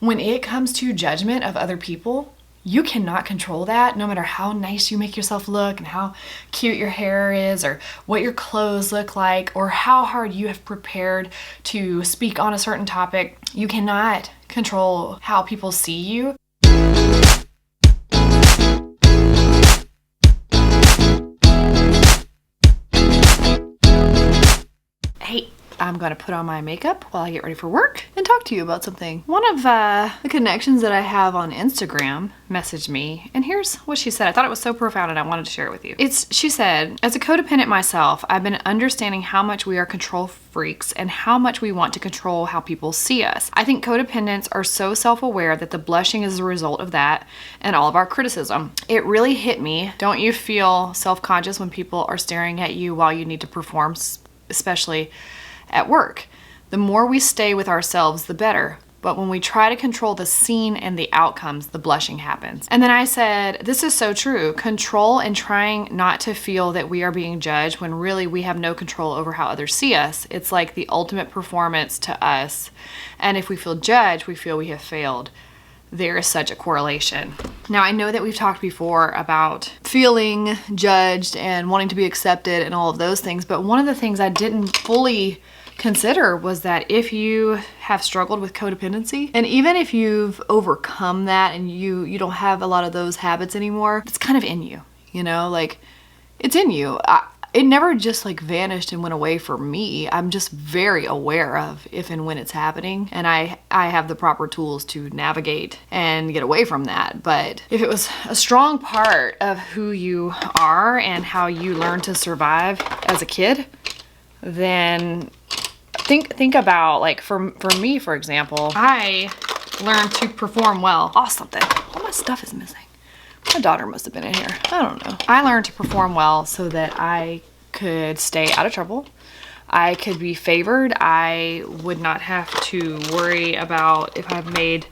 When it comes to judgment of other people, you cannot control that, no matter how nice you make yourself look and how cute your hair is or what your clothes look like or how hard you have prepared to speak on a certain topic. You cannot control how people see you. Hey, I'm gonna put on my makeup while I get ready for work and talk to you about something. One of the connections that I have on Instagram messaged me, and here's what she said. I thought it was so profound and I wanted to share it with you. She said, as a codependent myself, I've been understanding how much we are control freaks and how much we want to control how people see us. I think codependents are so self-aware that the blushing is a result of that and all of our criticism. It really hit me. Don't you feel self-conscious when people are staring at you while you need to perform, especially at work? The more we stay with ourselves, the better. But when we try to control the scene and the outcomes, the blushing happens. And then I said, this is so true. Control and trying not to feel that we are being judged when really we have no control over how others see us. It's like the ultimate performance to us. And if we feel judged, we feel we have failed. There is such a correlation. Now, I know that we've talked before about feeling judged and wanting to be accepted and all of those things, but one of the things I didn't fully consider was that if you have struggled with codependency, and even if you've overcome that and you don't have a lot of those habits anymore, it's kind of in you, you know, like it's in you. It never just like vanished and went away for me. I'm just very aware of if and when it's happening, and I have the proper tools to navigate and get away from that. But if it was a strong part of who you are and how you learn to survive as a kid, then think about, like, for me, for example, I learned to perform well. Oh, something. All my stuff is missing. My daughter must have been in here. I don't know. I learned to perform well so that I could stay out of trouble. I could be favored. I would not have to worry about if I've made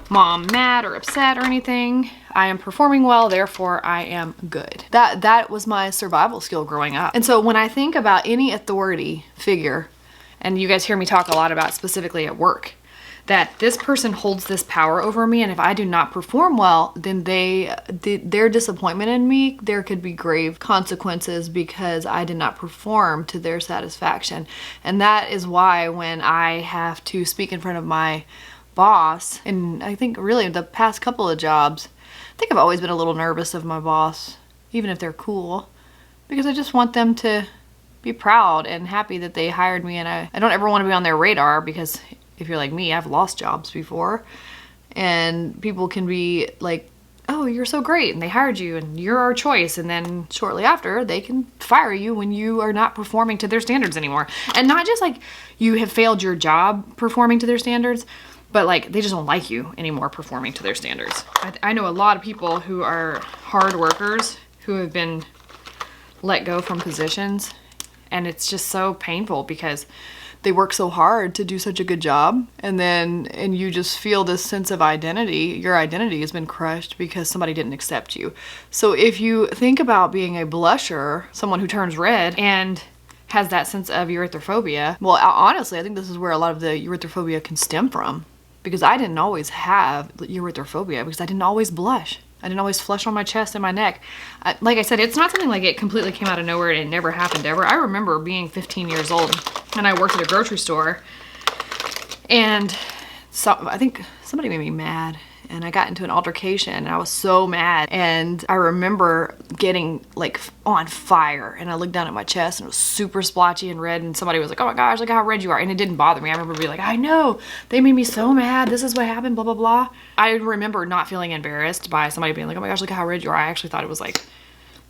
mom mad or upset or anything. I am performing well, therefore I am good. That was my survival skill growing up. And so when I think about any authority figure, and you guys hear me talk a lot about specifically at work, that this person holds this power over me, and if I do not perform well, then their disappointment in me, there could be grave consequences because I did not perform to their satisfaction. And that is why when I have to speak in front of my boss, and I think really the past couple of jobs, I think I've always been a little nervous of my boss, even if they're cool, because I just want them to be proud and happy that they hired me, and I don't ever want to be on their radar, because if you're like me, I've lost jobs before, and people can be like, oh, you're so great, and they hired you, and you're our choice, and then shortly after, they can fire you when you are not performing to their standards anymore. And not just like you have failed your job performing to their standards, but like they just don't like you anymore performing to their standards. I know a lot of people who are hard workers who have been let go from positions, and it's just so painful because they work so hard to do such a good job, and you just feel this sense of identity. Your identity has been crushed because somebody didn't accept you. So if you think about being a blusher, someone who turns red and has that sense of erythrophobia, well, honestly, I think this is where a lot of the erythrophobia can stem from, because I didn't always have erythrophobia because I didn't always blush. I didn't always flush on my chest and my neck. Like I said, it's not something like it completely came out of nowhere and it never happened ever. I remember being 15 years old and I worked at a grocery store, and I think somebody made me mad, and I got into an altercation, and I was so mad, and I remember getting like on fire, and I looked down at my chest and it was super splotchy and red, and somebody was like, oh my gosh, look how red you are, and it didn't bother me. I remember being like, I know, they made me so mad, this is what happened, blah blah blah. I remember not feeling embarrassed by somebody being like, oh my gosh, look how red you are. I actually thought it was like,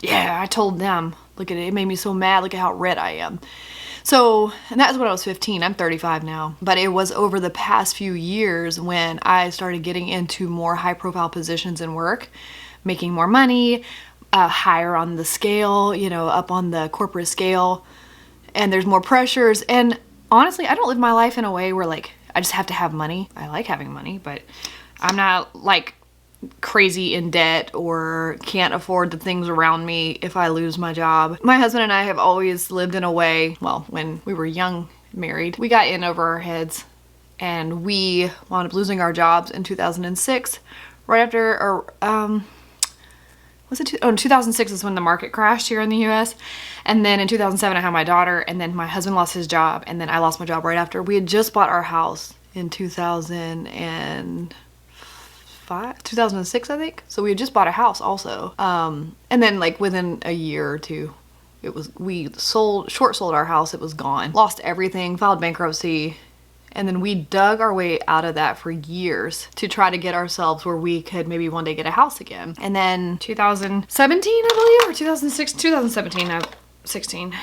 yeah, I told them, look at it, it made me so mad, look at how red I am. So, and that was when I was 15. I'm 35 now. But it was over the past few years when I started getting into more high profile positions in work, making more money, higher on the scale, you know, up on the corporate scale, and there's more pressures. And honestly, I don't live my life in a way where like I just have to have money. I like having money, but I'm not like crazy in debt or can't afford the things around me if I lose my job. My husband and I have always lived in a way, well, when we were young married, we got in over our heads and we wound up losing our jobs in 2006, right after, or was it 2006 is when the market crashed here in the US. And then in 2007 I had my daughter, and then my husband lost his job, and then I lost my job right after. We had just bought our house in 2006, I think. So we had just bought a house also. And then like within a year or two, we short sold our house. It was gone. Lost everything, filed bankruptcy. And then we dug our way out of that for years to try to get ourselves where we could maybe one day get a house again. And then 2017, I believe, or 2017, 16,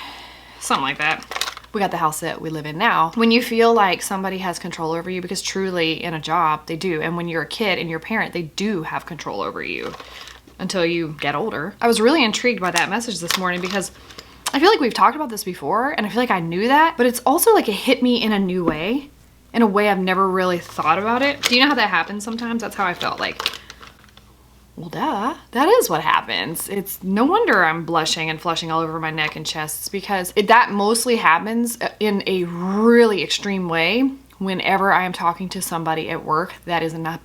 something like that, we got the house that we live in now. When you feel like somebody has control over you, because truly in a job, they do. And when you're a kid and your parent, they do have control over you until you get older. I was really intrigued by that message this morning because I feel like we've talked about this before, and I feel like I knew that, but it's also like it hit me in a new way. In a way I've never really thought about it. Do you know how that happens sometimes? That's how I felt like, well, duh, that is what happens. It's no wonder I'm blushing and flushing all over my neck and chest. It's because that mostly happens in a really extreme way whenever I am talking to somebody at work that is in a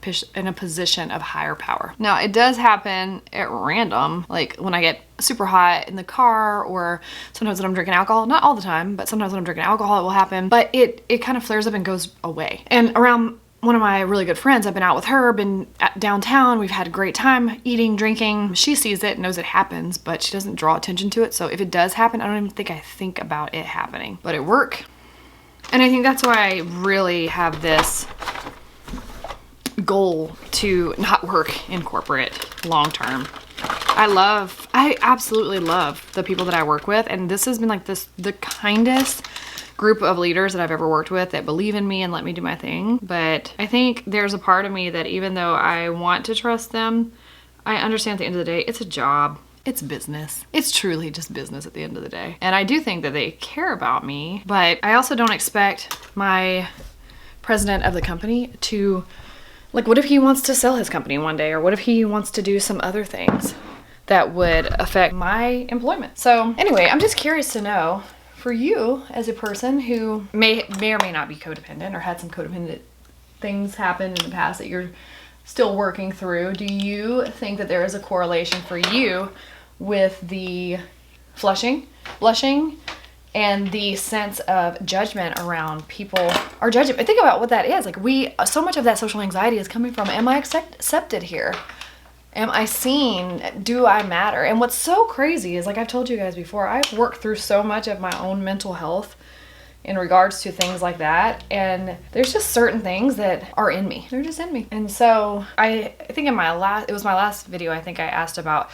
position of higher power. Now, it does happen at random, like when I get super hot in the car, or sometimes when I'm drinking alcohol. Not all the time, but sometimes when I'm drinking alcohol, it will happen. But it kind of flares up and goes away. And around one of my really good friends, I've been out with her, been downtown, we've had a great time eating, drinking. She sees it, knows it happens, but she doesn't draw attention to it. So if it does happen, I don't even think I think about it happening. But at work, and I think that's why I really have this goal to not work in corporate long term. I absolutely love the people that I work with, and this has been like the kindest group of leaders that I've ever worked with that believe in me and let me do my thing. But I think there's a part of me that even though I want to trust them, I understand at the end of the day, it's a job. It's business. It's truly just business at the end of the day. And I do think that they care about me, but I also don't expect my president of the company to, like, what if he wants to sell his company one day? Or what if he wants to do some other things that would affect my employment? So anyway, I'm just curious to know, for you as a person who may or may not be codependent or had some codependent things happen in the past that you're still working through, do you think that there is a correlation for you with the blushing, and the sense of judgment around people, or judgment? Think about what that is. Like, so much of that social anxiety is coming from, am I accepted here? Am I seen? Do I matter? And what's so crazy is, like I've told you guys before, I've worked through so much of my own mental health in regards to things like that, and there's just certain things that are in me. They're just in me. And so I think it was my last video, I think I asked about,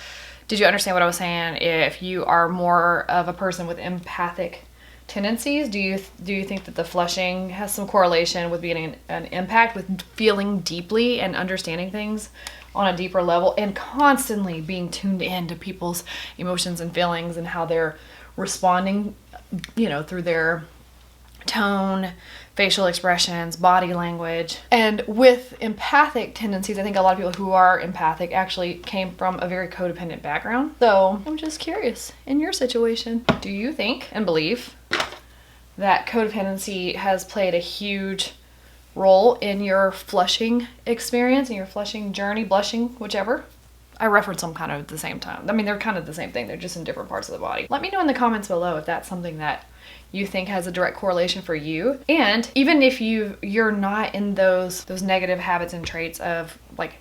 did you understand what I was saying? If you are more of a person with empathic tendencies, do you think that the flushing has some correlation with being an impact, with feeling deeply and understanding things on a deeper level, and constantly being tuned in to people's emotions and feelings and how they're responding, through their tone, facial expressions, body language? And with empathic tendencies, I think a lot of people who are empathic actually came from a very codependent background. So I'm just curious, in your situation, do you think and believe that codependency has played a huge role in your flushing experience, in your flushing journey, blushing, whichever? I reference them kind of at the same time. I mean, they're kind of the same thing. They're just in different parts of the body. Let me know in the comments below if that's something that you think has a direct correlation for you. And even if you're not in those negative habits and traits of like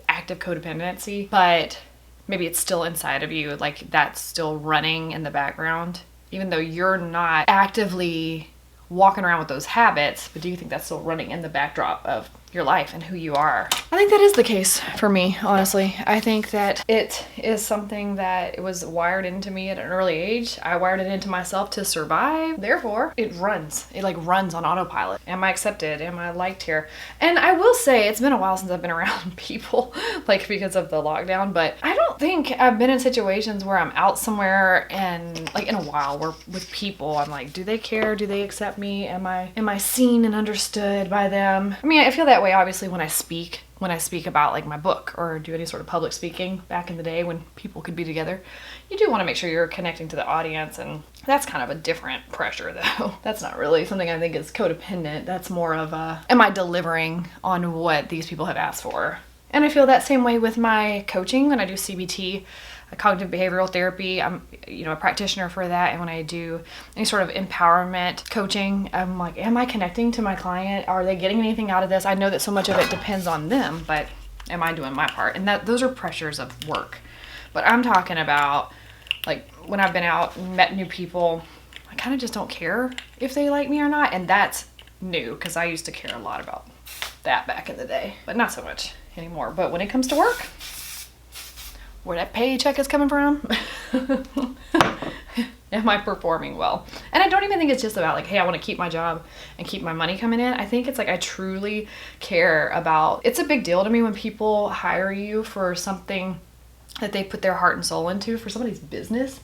active codependency, but maybe it's still inside of you, like that's still running in the background, even though you're not actively walking around with those habits, but do you think that's still running in the backdrop of your life and who you are? I think that is the case for me, honestly. I think that it is something that it was wired into me at an early age. I wired it into myself to survive. Therefore, it runs. It like runs on autopilot. Am I accepted? Am I liked here? And I will say it's been a while since I've been around people, like because of the lockdown, but I don't think I've been in situations where I'm out somewhere and like in a while where with people, I'm like, do they care? Do they accept me? Am I seen and understood by them? I mean, I feel that way obviously when I speak when I speak about like my book or do any sort of public speaking back in the day when people could be together. You do want to make sure you're connecting to the audience, and that's kind of a different pressure though. That's not really something I think is codependent. That's more of a, am I delivering on what these people have asked for? And I feel that same way with my coaching when I do CBT, cognitive behavioral therapy. I'm, a practitioner for that. And when I do any sort of empowerment coaching, I'm like, am I connecting to my client? Are they getting anything out of this? I know that so much of it depends on them, but am I doing my part? And those are pressures of work. But I'm talking about like when I've been out and met new people, I kind of just don't care if they like me or not. And that's new because I used to care a lot about that back in the day, but not so much anymore. But when it comes to work, where that paycheck is coming from, am I performing well? And I don't even think it's just about like, hey, I want to keep my job and keep my money coming in. I think it's like I truly care about, it's a big deal to me when people hire you for something that they put their heart and soul into, for somebody's business.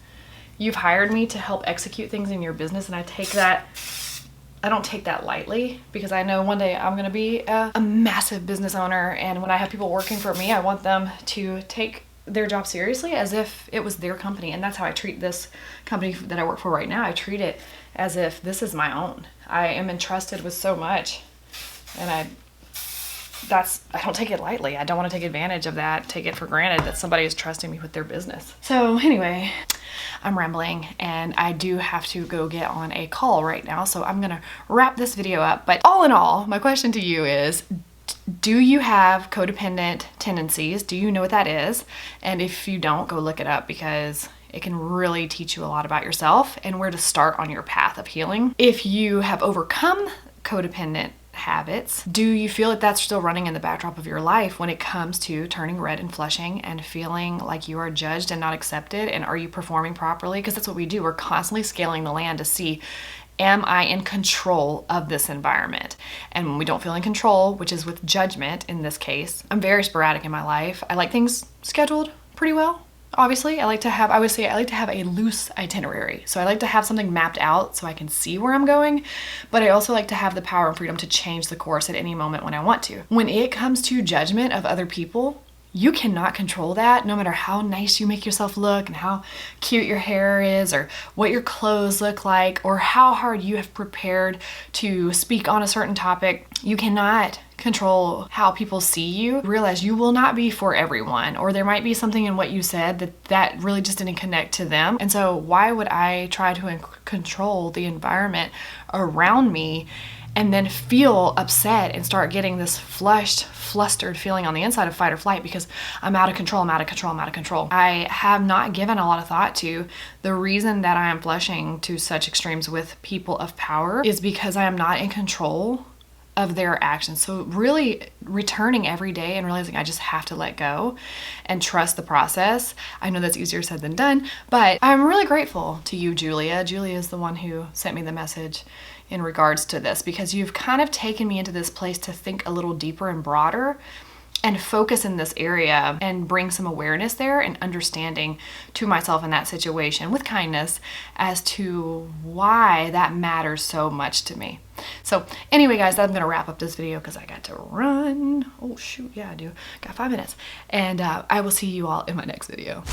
You've hired me to help execute things in your business, and I don't take that lightly, because I know one day I'm going to be a massive business owner, and when I have people working for me, I want them to take their job seriously as if it was their company. And that's how I treat this company that I work for right now. I treat it as if this is my own. I am entrusted with so much, and I don't take it lightly. I don't want to take advantage of that, take it for granted that somebody is trusting me with their business. So anyway, I'm rambling, and I do have to go get on a call right now, so I'm gonna wrap this video up. But all in all, my question to you is, do you have codependent tendencies? Do you know what that is? And if you don't, go look it up, because it can really teach you a lot about yourself and where to start on your path of healing. If you have overcome codependent habits, do you feel that that's still running in the backdrop of your life when it comes to turning red and flushing and feeling like you are judged and not accepted? And are you performing properly? Because that's what we do. We're constantly scaling the land to see, am I in control of this environment? And when we don't feel in control, which is with judgment in this case, I'm very sporadic in my life. I like things scheduled pretty well. Obviously, I would say I like to have a loose itinerary. So I like to have something mapped out so I can see where I'm going, but I also like to have the power and freedom to change the course at any moment when I want to. When it comes to judgment of other people, you cannot control that, no matter how nice you make yourself look and how cute your hair is, or what your clothes look like, or how hard you have prepared to speak on a certain topic. You cannot control how people see you. Realize you will not be for everyone, or there might be something in what you said that really just didn't connect to them. And so why would I try to control the environment around me and then feel upset and start getting this flustered feeling on the inside of fight or flight because I'm out of control, I'm out of control, I'm out of control? I have not given a lot of thought to the reason that I am flushing to such extremes with people of power is because I am not in control of their actions. So really returning every day and realizing I just have to let go and trust the process. I know that's easier said than done, but I'm really grateful to you, Julia. Julia is the one who sent me the message in regards to this, because you've kind of taken me into this place to think a little deeper and broader and focus in this area and bring some awareness there and understanding to myself in that situation with kindness as to why that matters so much to me. So anyway, guys, I'm going to wrap up this video because I got to run. Oh, shoot. Yeah, I do. Got 5 minutes. And I will see you all in my next video.